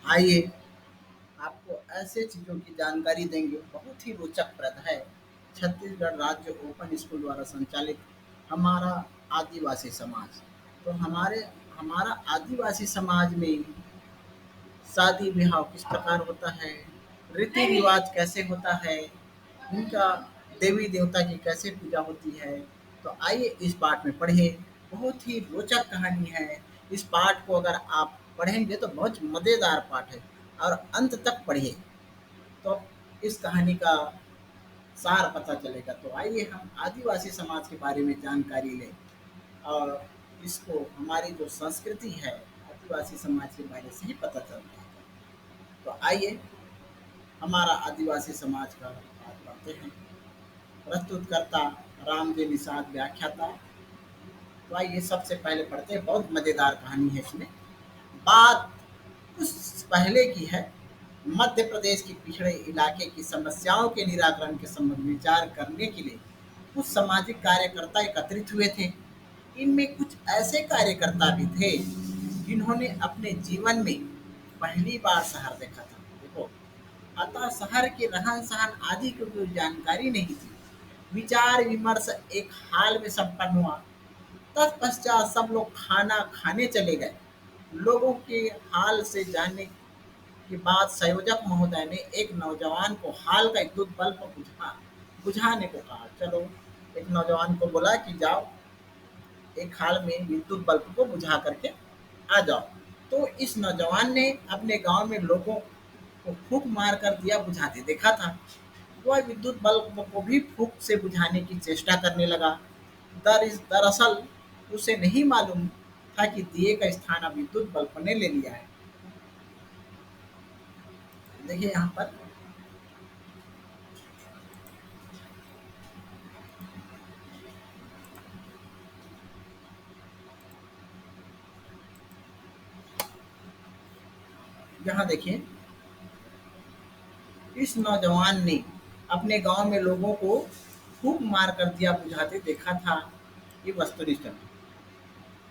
आइए आपको ऐसे चीज़ों की जानकारी देंगे, बहुत ही रोचकप्रद है। छत्तीसगढ़ राज्य ओपन स्कूल द्वारा संचालित हमारा आदिवासी समाज। तो हमारा आदिवासी समाज में शादी ब्याह किस प्रकार होता है, रीति रिवाज कैसे होता है, उनका देवी देवता की कैसे पूजा होती है। तो आइए इस पाठ में पढ़े। बहुत ही रोचक कहानी है। इस पाठ को अगर आप पढ़ेंगे तो बहुत मज़ेदार पाठ है, और अंत तक पढ़िए तो इस कहानी का सार पता चलेगा। तो आइए हम आदिवासी समाज के बारे में जानकारी लें, और इसको हमारी जो संस्कृति है आदिवासी समाज के बारे से ही पता चलता है। तो आइए हमारा आदिवासी समाज का बात करते हैं। प्रस्तुतकर्ता रामदेव निषाद, व्याख्याता। तो आइए सबसे पहले पढ़ते हैं, बहुत मज़ेदार कहानी है इसमें। बात उस पहले की है। मध्य प्रदेश के पिछड़े इलाके की समस्याओं के निराकरण के संबंध में विचार करने के लिए कुछ सामाजिक कार्यकर्ता एकत्रित हुए थे। इनमें कुछ ऐसे कार्यकर्ता भी थे जिन्होंने अपने जीवन में पहली बार शहर देखा था। देखो, अतः शहर के रहन सहन आदि की कोई जानकारी नहीं थी। विचार विमर्श एक हाल में संपन्न हुआ। तत्पश्चात सब लोग खाना खाने चले गए। लोगों के हाल से जानने के बाद संयोजक महोदय ने एक नौजवान को हाल का विद्युत बल्ब बुझाने को कहा। चलो, एक नौजवान को बोला कि जाओ एक हाल में विद्युत बल्ब को बुझा करके आ जाओ। तो इस नौजवान ने अपने गांव में लोगों को फूंक मार कर दिया बुझाते देखा था। वह विद्युत बल्ब को भी फूंक से बुझाने की चेष्टा करने लगा। दरअसल उसे नहीं मालूम था कि दिए का स्थान अब विद्युत बल्ब ने ले लिया है। देखिए यहाँ पर, यहाँ देखिए, इस नौजवान ने अपने गांव में लोगों को फूंक मार कर दिया बुझाते देखा था। ये वस्तुनिष्ठ है।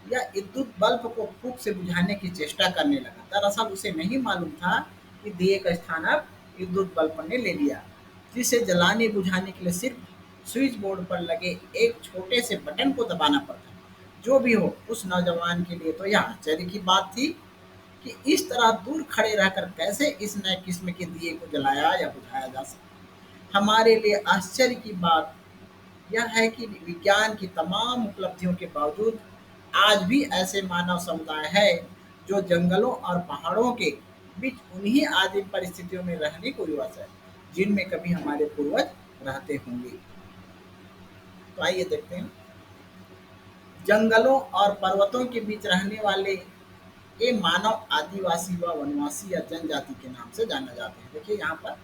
या विद्युत बल्ब को फूंक से बुझाने की चेष्टा करने लगा। दरअसल उसे नहीं मालूम था कि दिए का स्थान अब विद्युत बल्ब ने ले लिया, जिसे जलाने बुझाने के लिए सिर्फ स्विच बोर्ड पर लगे एक छोटे से बटन को दबाना पड़ता। जो भी हो, उस नौजवान के लिए तो यह आश्चर्य की बात थी कि इस तरह दूर खड़े रहकर कैसे इस नए किस्म के दिए को जलाया या बुझाया जा सकता। हमारे लिए आश्चर्य की बात यह है कि विज्ञान की तमाम उपलब्धियों के बावजूद आज भी ऐसे मानव समुदाय है जो जंगलों और पहाड़ों के बीच उन्हीं आदिम परिस्थितियों में रहने को विवश है जिनमें कभी हमारे पूर्वज रहते होंगे। तो आइए देखते हैं। जंगलों और पर्वतों के बीच रहने वाले ये मानव आदिवासी व वनवासी या जनजाति के नाम से जाने जाते हैं। देखिए यहाँ पर,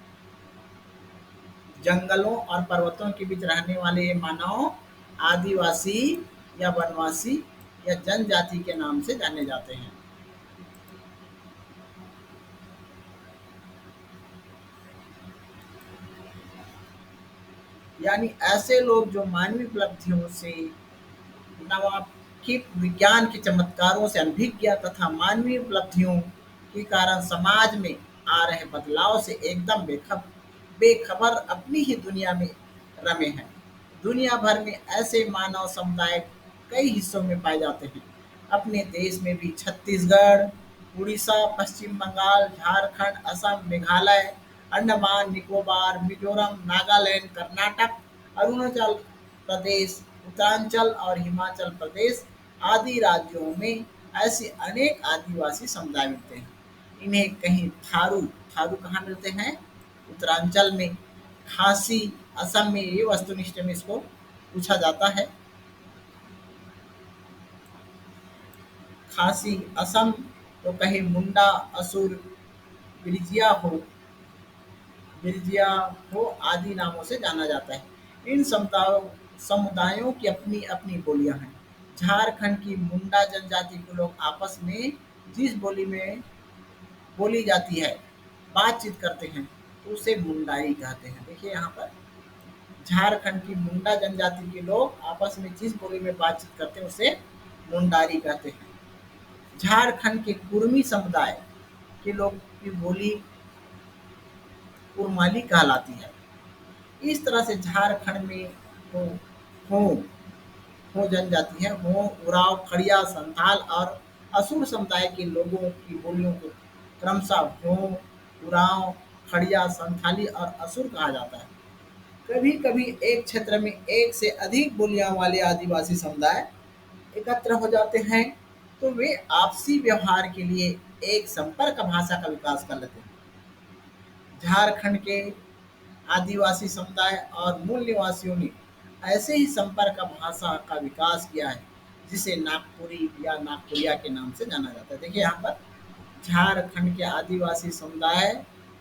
जंगलों और पर्वतों के बीच रहने वाले ये मानव आदिवासी या वनवासी या जनजाति के नाम से जाने जाते हैं। यानी ऐसे लोग जो मानवीय उपलब्धियों से, नवाकिक विज्ञान के चमत्कारों से अनभिज्ञ तथा मानवीय उपलब्धियों के कारण समाज में आ रहे बदलाव से एकदम बेखबर अपनी ही दुनिया में रमे हैं। दुनिया भर में ऐसे मानव समुदाय कई हिस्सों में पाए जाते हैं। अपने देश में भी छत्तीसगढ़, उड़ीसा, पश्चिम बंगाल, झारखंड, असम, मेघालय, अंडमान निकोबार, मिजोरम, नागालैंड, कर्नाटक, अरुणाचल प्रदेश, उत्तरांचल और हिमाचल प्रदेश आदि राज्यों में ऐसे अनेक आदिवासी समुदाय मिलते हैं। इन्हें कहीं थारू, थारू कहाँ मिलते हैं? उत्तरांचल में। खासी, असम में। ये वस्तुनिष्ठ में इसको पूछा जाता है। खासी असम, तो कहीं मुंडा, असुर, बिरजिया हो आदि नामों से जाना जाता है। इन समुदायों की अपनी अपनी बोलियां हैं। झारखंड की मुंडा जनजाति के लोग आपस में जिस बोली में बोली जाती है, बातचीत करते हैं, तो उसे मुंडारी कहते हैं। देखिए यहाँ पर, झारखंड की मुंडा जनजाति के लोग आपस में जिस बोली में बातचीत करते हैं उसे मुंडारी कहते हैं। झारखंड के कुर्मी समुदाय के लोग की बोली कुरमाली कहलाती है। इस तरह से झारखंड में हो हो हो जनजाति है, हो, उरांव, खड़िया, संथाल और असुर समुदाय के लोगों की बोलियों को क्रमशः हो, उरांव, खड़िया, संथाली और असुर कहा जाता है। कभी कभी एक क्षेत्र में एक से अधिक बोलियां वाले आदिवासी समुदाय एकत्र हो जाते हैं, तो वे आपसी व्यवहार के लिए एक संपर्क भाषा का विकास कर लेते हैं। झारखंड के आदिवासी समुदाय और मूल निवासियों ने ऐसे ही संपर्क भाषा का विकास किया है, जिसे नागपुरी या नागपुरिया के नाम से जाना जाता है। देखिए यहाँ पर झारखंड के आदिवासी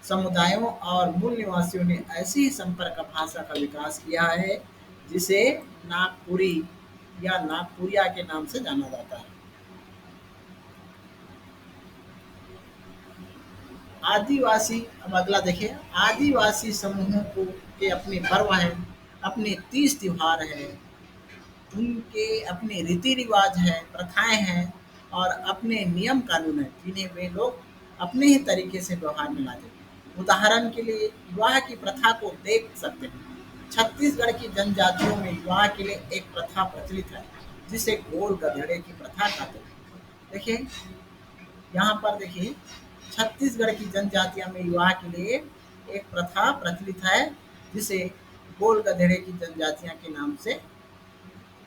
समुदायों और मूल निवासियों ने ऐसी ही संपर्क भाषा का विकास किया है, जिसे नागपुरी या नागपुरिया के नाम से जाना जाता है। आदिवासी, अब अगला देखिए, आदिवासी समूहों को के अपने पर्व हैं, अपने तीज त्योहार है, उनके अपने रीति रिवाज हैं, प्रथाएं हैं और अपने नियम कानून हैं, जिन्हें वे लोग अपने ही तरीके से व्यवहार में लाते हैं। उदाहरण के लिए विवाह की प्रथा को देख सकते हैं। छत्तीसगढ़ की जनजातियों में विवाह के लिए एक प्रथा प्रचलित है, जिसे गोल गधेड़े की प्रथा कहते हैं। देखिए यहाँ पर देखिए, छत्तीसगढ़ की जनजातियों में विवाह के लिए एक प्रथा प्रचलित है, जिसे गोल गधेड़े की जनजातियां के नाम से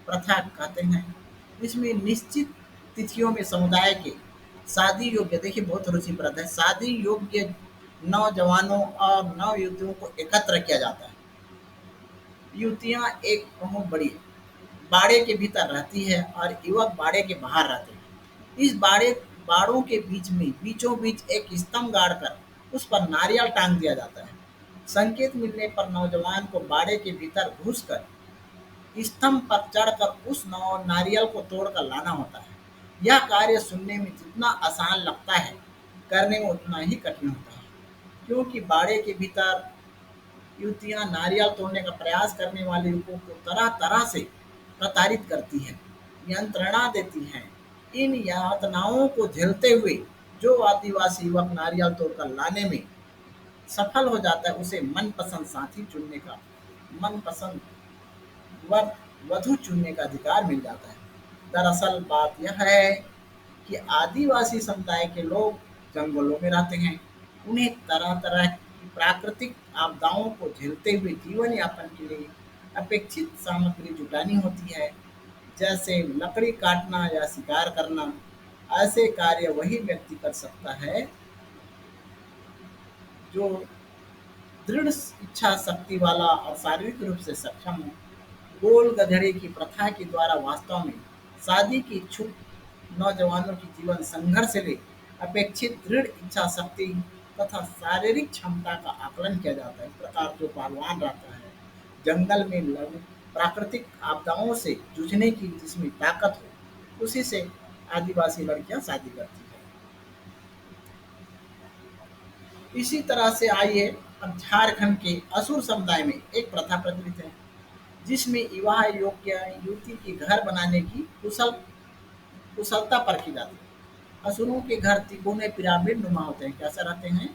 प्रथा कहते हैं। इसमें निश्चित तिथियों में समुदाय के शादी योग्य, देखिए बहुत रुचिप्रद है, शादी योग्य नौजवानों और नवयुवतियों को एकत्र किया जाता है। युवतियां एक बहुत बड़ी बाड़े के भीतर रहती है और युवक बाड़े के बाहर रहते हैं। इस बाड़ों के बीच में बीचों बीच एक स्तंभ गाड़कर उस पर नारियल टांग दिया जाता है। संकेत मिलने पर नौजवान को बाड़े के भीतर घुसकर स्तंभ पर चढ़कर उस नारियल को तोड़कर लाना होता है। यह कार्य सुनने में जितना आसान लगता है, करने में उतना ही कठिन होता है, क्योंकि बाड़े के भीतर युवतियां नारियल तोड़ने का प्रयास करने वाले युवकों को तरह तरह से प्रताड़ित करती हैं, यंत्रणा देती हैं। इन यातनाओं को झेलते हुए जो आदिवासी युवक नारियल तोड़कर लाने में सफल हो जाता है, उसे मनपसंद साथी चुनने का, मनपसंद वर वधु चुनने का अधिकार मिल जाता है। दरअसल बात यह है कि आदिवासी समुदाय के लोग जंगलों में रहते हैं। उन्हें तरह तरह की प्राकृतिक आपदाओं को झेलते हुए जीवन यापन के लिए अपेक्षित सामग्री जुटानी होती है, जैसे लकड़ी काटना या शिकार करना। ऐसे कार्य वही व्यक्ति कर सकता है जो दृढ़ इच्छा शक्ति वाला और शारीरिक रूप से सक्षम हो। गोल गधेड़े की प्रथा के द्वारा वास्तव में शादी की इच्छुक नौजवानों की जीवन संघर्ष से ले अपेक्षित दृढ़ इच्छा शक्ति तथा शारीरिक क्षमता का आकलन किया जाता है। इस प्रकार जो पहलवान रहता है, जंगल में प्राकृतिक आपदाओं से जूझने की जिसमें ताकत हो, उसी से आदिवासी लड़कियां शादी करती है। इसी तरह से आइए, अब झारखंड के असुर समुदाय में एक प्रथा प्रचलित है, जिसमें विवाह योग्य युवती के घर बनाने की कुशलता परखी जाती है। असुरों के घर तिकोने पिरामिड नुमा होते हैं, कैसे रहते हैं?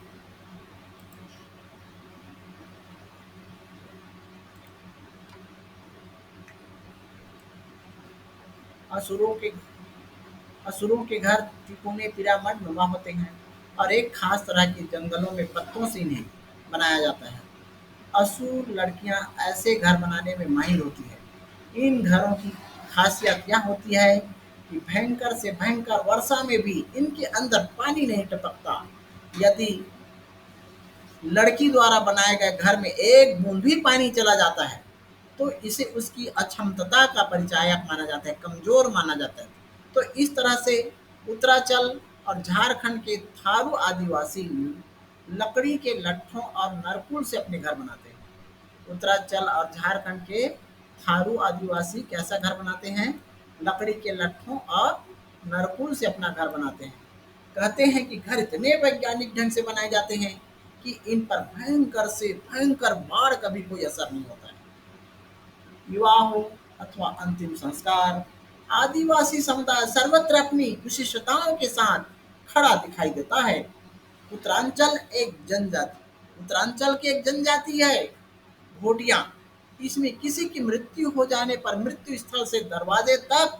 असुरों के असुरों के घर तिकोने पिरामिड नुमा होते हैं और एक खास तरह के जंगलों में पत्तों से इन्हें बनाया जाता है। असुर लड़कियां ऐसे घर बनाने में माहिर होती है। इन घरों की खासियत यह होती है कि भयंकर से भयंकर वर्षा में भी इनके अंदर पानी नहीं टपकता। यदि लड़की द्वारा बनाए गए घर में एक बूंद भी पानी चला जाता है, तो इसे उसकी अक्षमता का परिचायक माना जाता है, कमजोर माना जाता है। तो इस तरह से उत्तरांचल और झारखंड के थारू आदिवासी लकड़ी के लट्ठों और नरकुल से अपने घर बनाते हैं। उत्तरांचल और झारखंड के थारू आदिवासी कैसा घर बनाते हैं? लकड़ी के लट्ठों और नरकुल से अपना घर बनाते हैं। कहते हैं कि घर इतने वैज्ञानिक ढंग से बनाए जाते हैं कि इन पर भयंकर से भयंकर बाढ़ का भी कोई असर नहीं होता है। विवाह हो अथवा अंतिम संस्कार, आदिवासी समुदाय सर्वत्र अपनी विशिष्टताओं के साथ खड़ा दिखाई देता है। उत्तरांचल एक जनजाति उत्तरांचल की एक जनजाति है भोटिया। इसमें किसी की मृत्यु हो जाने पर मृत्यु स्थल से दरवाजे तक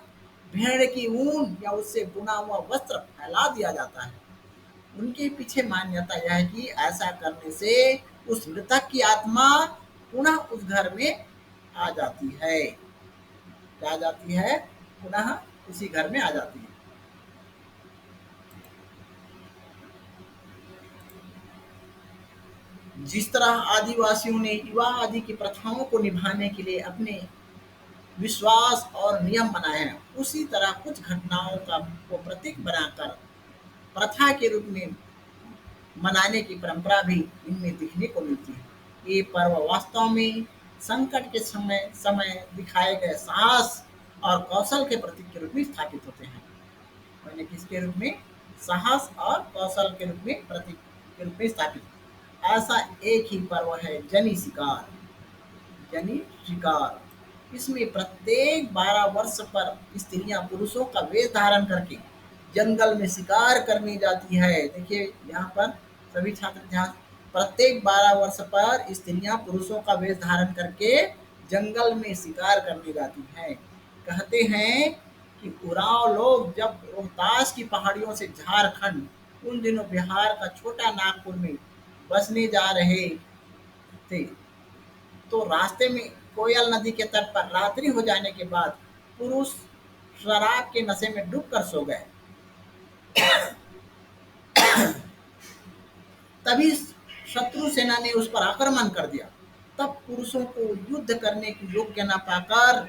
भेड़ की ऊन या उससे बुना हुआ वस्त्र फैला दिया जाता है। उनके पीछे मान्यता यह है कि ऐसा करने से उस मृतक की आत्मा पुनः उस घर में आ जाती है। क्या आ जाती है? पुनः उसी घर में आ जाती है। जिस तरह आदिवासियों ने विवाह आदि की प्रथाओं को निभाने के लिए अपने विश्वास और नियम बनाए हैं, उसी तरह कुछ घटनाओं का को प्रतीक बनाकर प्रथा के रूप में मनाने की परंपरा भी इनमें दिखने को मिलती है। ये पर्व वास्तव में संकट के समय समय दिखाए गए साहस और कौशल के प्रतीक के रूप में स्थापित होते हैं। मैंने किसके रूप में? साहस और कौशल के रूप में प्रतीक के रूप में स्थापित। ऐसा एक ही पर्व है जनी शिकार। जनी शिकार इसमें प्रत्येक 12 वर्ष पर स्त्रियां पुरुषों का वेश धारण करके जंगल में शिकार करने जाती है। देखिए यहाँ पर सभी छात्र ध्यान। प्रत्येक 12 वर्ष पर स्त्रियां पुरुषों का वेश धारण करके जंगल में शिकार करने जाती हैं। कहते हैं कि उरांव लोग जब रोहतास की पहाड़ियों से झारखंड उन दिनों बिहार का छोटा नागपुर में बसने जा रहे थे, तो रास्ते में कोयल नदी के तट पर रात्रि हो जाने के बाद पुरुष शराब के नशे में डूबकर सो गए। तभी शत्रु सेना ने उस पर आक्रमण कर दिया। तब पुरुषों को युद्ध करने की योग्य न पाकर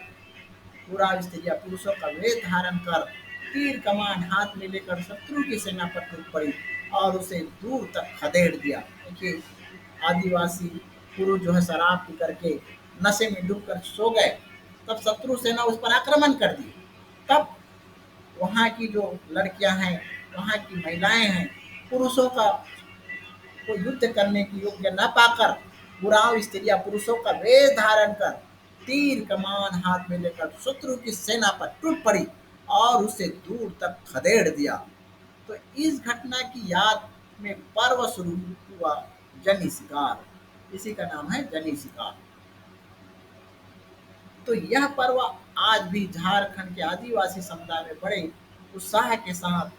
पूरा स्त्रियां पुरुषों का वेश धारण कर तीर कमान हाथ में लेकर शत्रु की सेना पर टूट पड़ी और उसे दूर तक खदेड़ दिया। देखिए आदिवासी पुरुष जो है शराब पी करके नशे में डूब कर सो गए। तब शत्रु सेना उस पर आक्रमण कर दी। तब वहाँ की जो लड़कियां हैं, वहाँ की महिलाएं हैं, पुरुषों का को युद्ध करने की योग्य न पाकर बुराव स्त्रियां पुरुषों का वेश धारण कर तीर कमान हाथ में लेकर शत्रु की सेना पर टूट पड़ी और उसे दूर तक खदेड़ दिया। तो इस घटना की याद में पर्व शुरू हुआ जनी शिकार। इसी का नाम है जनी शिकार। तो यह पर्व आज भी झारखंड के आदिवासी समुदाय में बड़े उत्साह के साथ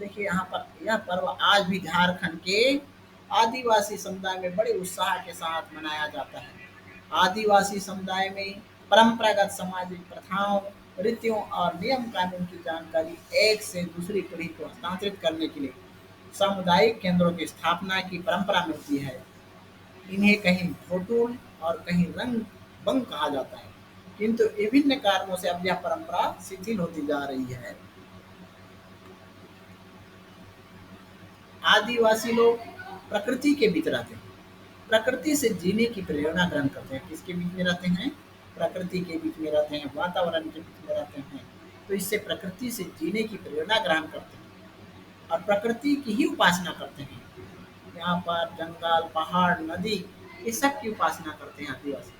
देखिए यहाँ पर यह पर्व आज भी झारखंड के आदिवासी समुदाय में बड़े उत्साह के साथ मनाया जाता है। आदिवासी समुदाय में परंपरागत सामाजिक प्रथाओं, रीतियों और नियम कानून की जानकारी एक से दूसरी पीढ़ी को हस्तांतरित करने के लिए सामुदायिक केंद्रों की स्थापना की परंपरा मिलती है। इन्हें कहीं भोटुल और कहीं रंग बंग कहा जाता है, किंतु विभिन्न कारणों से अब यह परंपरा शिथिल होती जा रही है। आदिवासी लोग प्रकृति के बीच रहते हैं, प्रकृति से जीने की प्रेरणा ग्रहण करते हैं। किसके बीच में रहते हैं? प्रकृति के बीच में रहते हैं, वातावरण के बीच में रहते हैं। तो इससे प्रकृति से जीने की प्रेरणा ग्रहण करते हैं और प्रकृति की ही उपासना करते हैं। यहाँ पर जंगल, पहाड़, नदी, ये सब की उपासना करते हैं आदिवासी।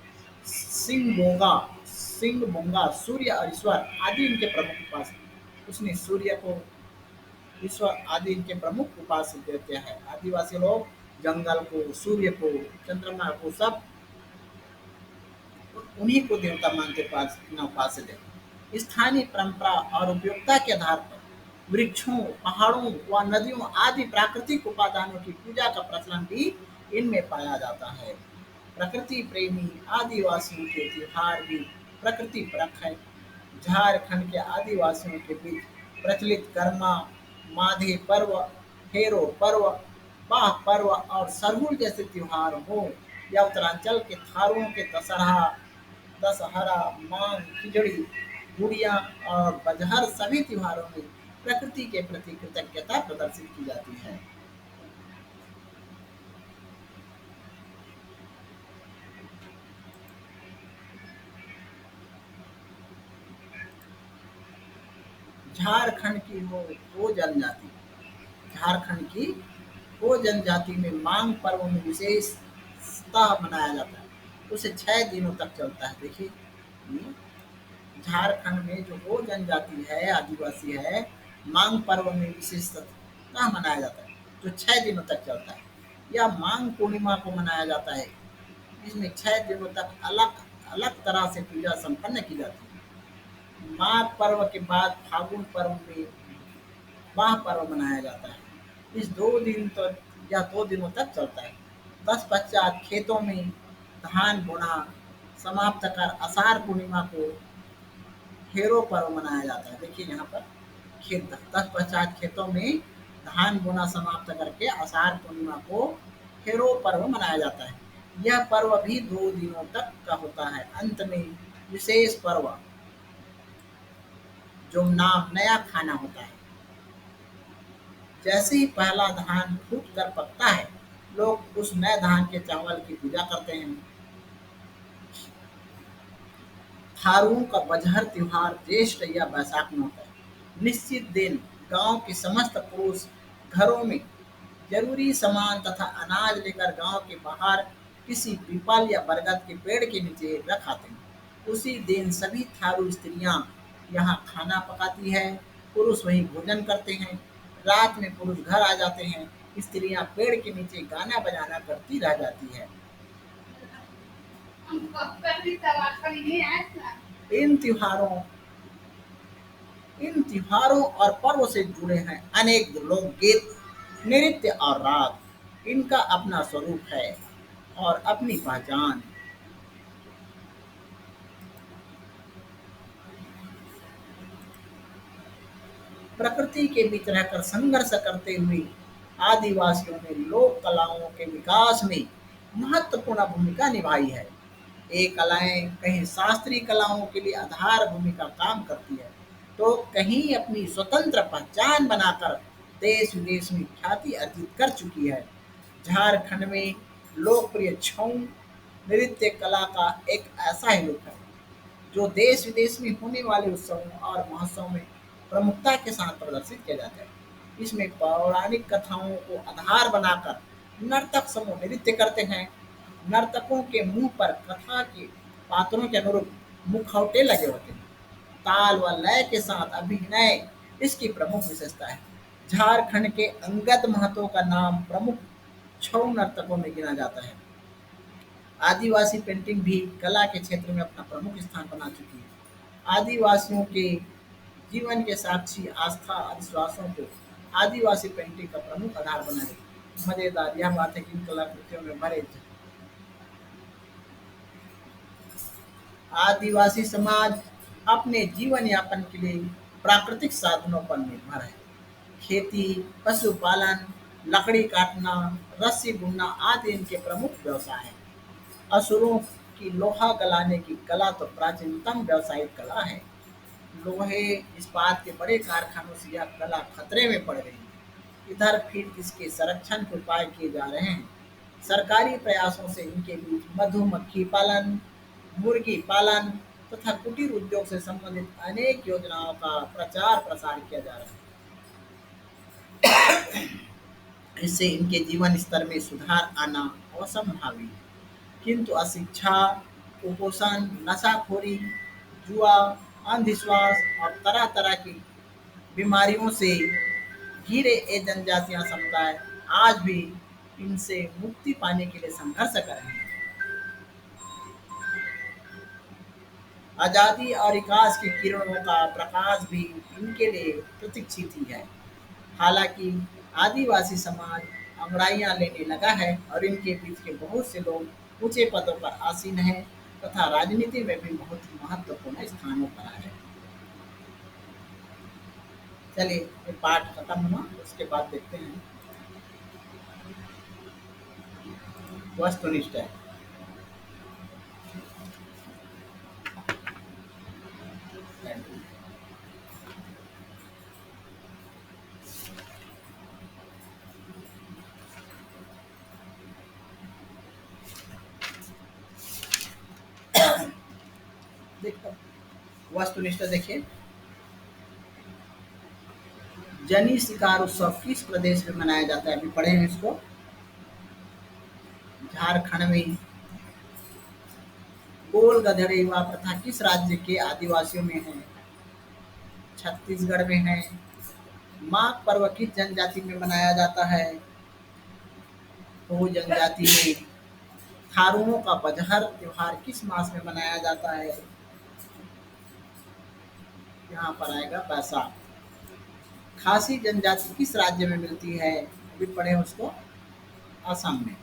सिंह बोंगा सिंह बोंगा सूर्य और ईश्वर आदि इनके प्रमुख उपासक। उसने सूर्य को, ईश्वर आदि इनके प्रमुख उपास्य देते हैं। आदिवासी लोग जंगल को, सूर्य को, चंद्रमा को, सब उन्हीं को देवता मानते, उपास्य देते। स्थानीय परंपरा और उपयोगिता के आधार पर वृक्षों, पहाड़ों व नदियों आदि प्राकृतिक उपादानों की पूजा का प्रचलन भी इनमें पाया जाता है। प्रकृति प्रेमी आदिवासियों के त्योहार भी प्रकृति परक है। झारखंड के आदिवासियों के बीच प्रचलित कर्मा, माधे पर्व, हेरो पर्व, बाह पर्व और सरहुल जैसे त्योहार हो या उत्तरांचल के थारुओं के दशहरा दशहरा, मांग, खिचड़ी, गुड़िया और बजहर, सभी त्योहारों में प्रकृति के प्रति कृतज्ञता प्रदर्शित की जाती है। झारखंड की वो जनजाति झारखंड की वो जनजाति में मांग पर्व में विशेष सप्ताह मनाया जाता है, उसे 6 दिनों तक चलता है। देखिए, ये झारखंड में जो वो जनजाति है, आदिवासी है, मांग पर्व में विशेष सप्ताह मनाया जाता है, जो 6 दिनों तक चलता है। या मांग पूर्णिमा को मनाया जाता है, इसमें 6 दिनों तक अलग अलग तरह से पूजा संपन्न की जाती है। माघ पर्व के बाद फागुन पर्व में माह पर्व मनाया जाता है। इस 2 दिन तक या 2 दिनों तक चलता है। तत्पश्चात खेतों में धान बोना समाप्त कर आषाढ़ पूर्णिमा को हेरो पर्व मनाया जाता है। देखिए यहाँ पर खेत तत्पश्चात खेतों में धान बोना समाप्त करके आषाढ़ पूर्णिमा को हेरो पर्व मनाया जाता है। यह पर्व भी 2 दिनों तक का होता है। अंत में विशेष पर्व जो नाम नया खाना होता है। जैसे ही पहला धान फूट कर पकता है, लोग उस नए धान के चावल की पूजा करते हैं। थारुओं का बजहर त्योहार ज्येष्ठ या बैसाख में होता है। निश्चित दिन गांव के समस्त पुरुष घरों में जरूरी सामान तथा अनाज लेकर गांव के बाहर किसी पीपल या बरगद के पेड़ के नीचे रख आते हैं। उसी दिन सभी थारू स्त्रियां यहाँ खाना पकाती है, पुरुष वहीं भोजन करते हैं। रात में पुरुष घर आ जाते हैं, स्त्रियां पेड़ के नीचे गाना बजाना करती रह जाती है। इन त्योहारों इन त्योहारों और पर्व से जुड़े हैं अनेक लोकगीत, नृत्य और राग। इनका अपना स्वरूप है और अपनी पहचान। प्रकृति के बीच रहकर संघर्ष करते हुए आदिवासियों ने लोक कलाओं के विकास में महत्वपूर्ण भूमिका निभाई है। ये कलाएं कहीं शास्त्रीय कलाओं के लिए आधार भूमिका काम करती है, तो कहीं अपनी स्वतंत्र पहचान बनाकर देश विदेश में ख्याति अर्जित कर चुकी है। झारखंड में लोकप्रिय छऊ नृत्य कला का एक ऐसा ही रूप है जो देश विदेश में होने वाले उत्सवों और महोत्सव में प्रमुखता के साथ प्रदर्शित किया जाता है। इसमें पौराणिक कथाओं को आधार बनाकर नर्तक समूह नृत्य करते हैं। नर्तकों के मुंह पर कथा के पात्रों के अनुरूप मुखौटे लगे होते हैं। ताल व लय के साथ अभिनय इसकी प्रमुख विशेषता है। झारखंड के अंगद महतो का नाम प्रमुख छऊ नर्तकों में गिना जाता है। आदिवासी पेंटिंग भी कला के क्षेत्र में अपना प्रमुख स्थान बना चुकी है। आदिवासियों के जीवन के साक्षी आस्था और विश्वासों को आदिवासी पेंटिंग का प्रमुख आधार बना है। मजेदार यह बात है कि इन कलाकृतियों में भरे आदिवासी समाज अपने जीवन यापन के लिए प्राकृतिक साधनों पर निर्भर है। खेती, पशुपालन, लकड़ी काटना, रस्सी बुनना आदि इनके प्रमुख व्यवसाय हैं। असुरों की लोहा गलाने की कला तो प्राचीनतम व्यावसायिक कला है। लोहे इस्पात के बड़े कारखानों से यह कला खतरे में पड़ रही है। इधर फिर इसके संरक्षण के उपाय किए जा रहे हैं। सरकारी प्रयासों से इनके बीच मधुमक्खी पालन, मुर्गी पालन तथा कुटीर उद्योग से संबंधित अनेक योजनाओं का प्रचार प्रसार किया जा रहा है। इससे इनके जीवन स्तर में सुधार आना असंभावी है। किंतु अशिक्षा, कुपोषण, नशाखोरी, जुआ, अंधविश्वास और तरह तरह की बीमारियों से घिरे ये जनजातियां समुदाय आज भी इनसे मुक्ति पाने के लिए संघर्ष कर रहे हैं। आजादी और विकास की किरणों का प्रकाश भी इनके लिए प्रतीक्षित ही है। हालांकि आदिवासी समाज अंगड़ाइयां लेने लगा है और इनके बीच के बहुत से लोग ऊंचे पदों पर आसीन हैं तथा राजनीति में भी बहुत ही महत्वपूर्ण स्थानों पर आए हैं। चलिए ये पाठ खत्म हुआ, उसके बाद देखते हैं वस्तुनिष्ठ है। देखो वस्तुनिष्ठ देखिए, जनी शिकार उत्सव किस प्रदेश में मनाया जाता है? अभी पढ़े हैं इसको। झारखंड में गोल गधेड़े युवा प्रथा किस राज्य के आदिवासियों में है? छत्तीसगढ़ में है। माघ पर्व किस जनजाति में मनाया जाता है? हो जनजाति में। थारूओं का बजहर त्योहार किस मास में मनाया जाता है? यहाँ पर आएगा बैसाख। खासी जनजाति किस राज्य में मिलती है? अभी पढ़े उसको, असम में।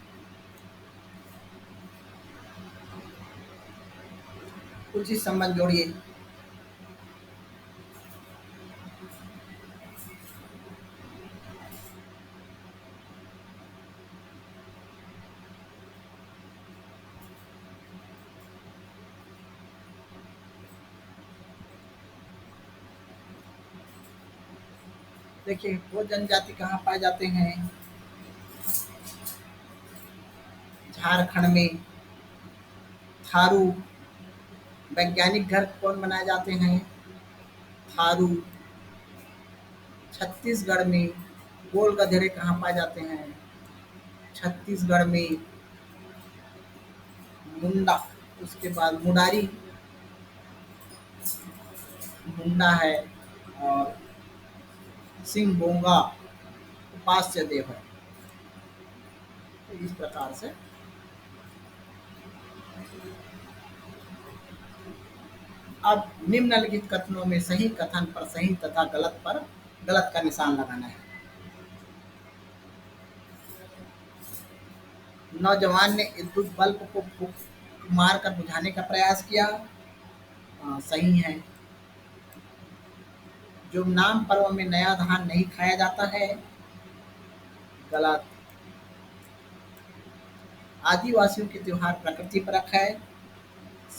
कुछ ही संबंध जोड़िए। देखिए वो जनजाति कहाँ पाए जाते हैं? झारखंड में। थारू। वैज्ञानिक घर कौन बनाए जाते हैं? थारू। छत्तीसगढ़ में। गोल गधेड़े कहाँ पाए जाते हैं? छत्तीसगढ़ में। मुंडा। उसके बाद मुडारी। मुंडा है। और सिंह बोंगा उपास्य देव है। तो इस प्रकार से अब निम्नलिखित कथनों में सही कथन पर सही तथा गलत पर गलत का निशान लगाना है। नौजवान ने विद्युत बल्ब को फूंक मारकर बुझाने का प्रयास किया। सही है। जो नाम पर्व में नया धान नहीं खाया जाता है। गलत। आदिवासियों के त्योहार प्रकृति परक है।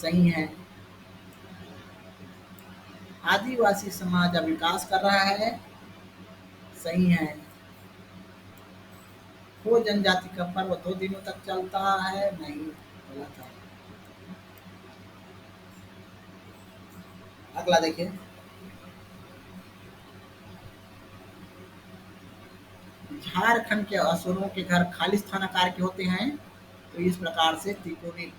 सही है। आदिवासी समाज अब विकास कर रहा है। सही है। हो जनजाति का पर्व 2 दिनों तक चलता है। नहीं, गलत है। अगला देखिए। झारखंड के असुरों के घर खालिस्तान आकार के होते हैं। तो इस प्रकार से त्रिकोणीय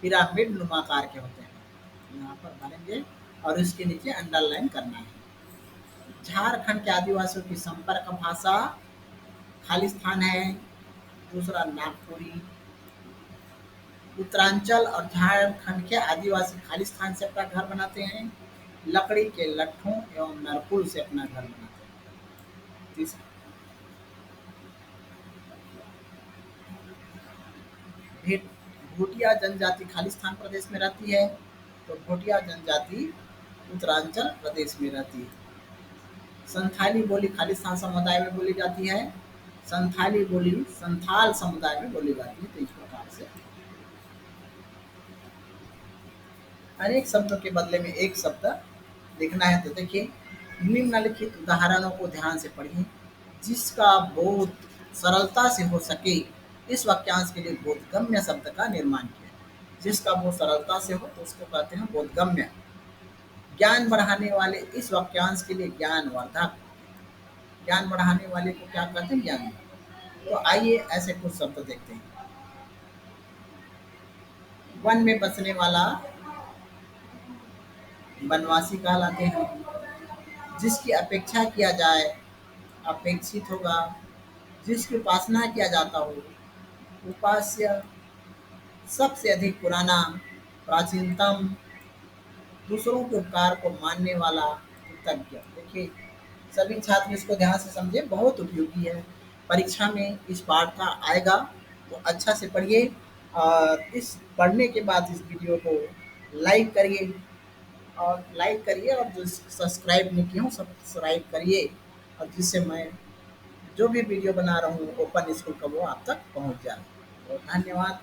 पिरामिड नुमा आकार के होते हैं। यहाँ पर भरेंगे और इसके नीचे अंडरलाइन करना है। झारखंड के आदिवासियों की संपर्क भाषा खालिस्तान है। दूसरा नागपुरी। उत्तरांचल और झारखंड के आदिवासी खालिस्तान से अपना घर बनाते हैं। लकड़ी के लट्ठों एवं नरकुल से अपना घर बनाते हैं। तीसरा, भेट भूटिया जनजाति खालिस्तान प्रदेश में रहती है। तो भूटिया जनजाति उत्तरांचल प्रदेश में रहती है। संथाली बोली खालिस्तान समुदाय में बोली जाती है। संथाली बोली संथाल समुदाय में बोली जाती है। तो इस प्रकार से अनेक शब्दों के बदले में एक शब्द लिखना है। तो देखिए निम्नलिखित उदाहरणों को ध्यान से पढ़िए। जिसका बोध सरलता से हो सके, इस वाक्यांश के लिए बोधगम्य शब्द का निर्माण किया। जिसका बोध सरलता से हो तो उसको कहते हैं बोधगम्य। ज्ञान बढ़ाने वाले इस वाक्यांश के लिए ज्ञानवर्धक। ज्ञान बढ़ाने वाले को क्या कहते हैं? ज्ञान। तो आइए ऐसे कुछ शब्द देखते हैं। वन में बसने वाला वनवासी कहलाते हैं। जिसकी अपेक्षा किया जाए अपेक्षित होगा। जिसकी उपासना किया जाता हो उपास्य। सबसे अधिक पुराना प्राचीनतम। दूसरों के उपकार को मानने वाला कृतज्ञ। देखिए सभी छात्र इसको ध्यान से समझे, बहुत उपयोगी है। परीक्षा में इस पाठ का आएगा तो अच्छा से पढ़िए। और इस पढ़ने के बाद इस वीडियो को लाइक करिए और जो सब्सक्राइब नहीं किए हो सब्सक्राइब करिए। और जिससे मैं जो भी वीडियो बना रहा हूँ ओपन स्कूल का वो आप तक पहुँच जाए। तो धन्यवाद।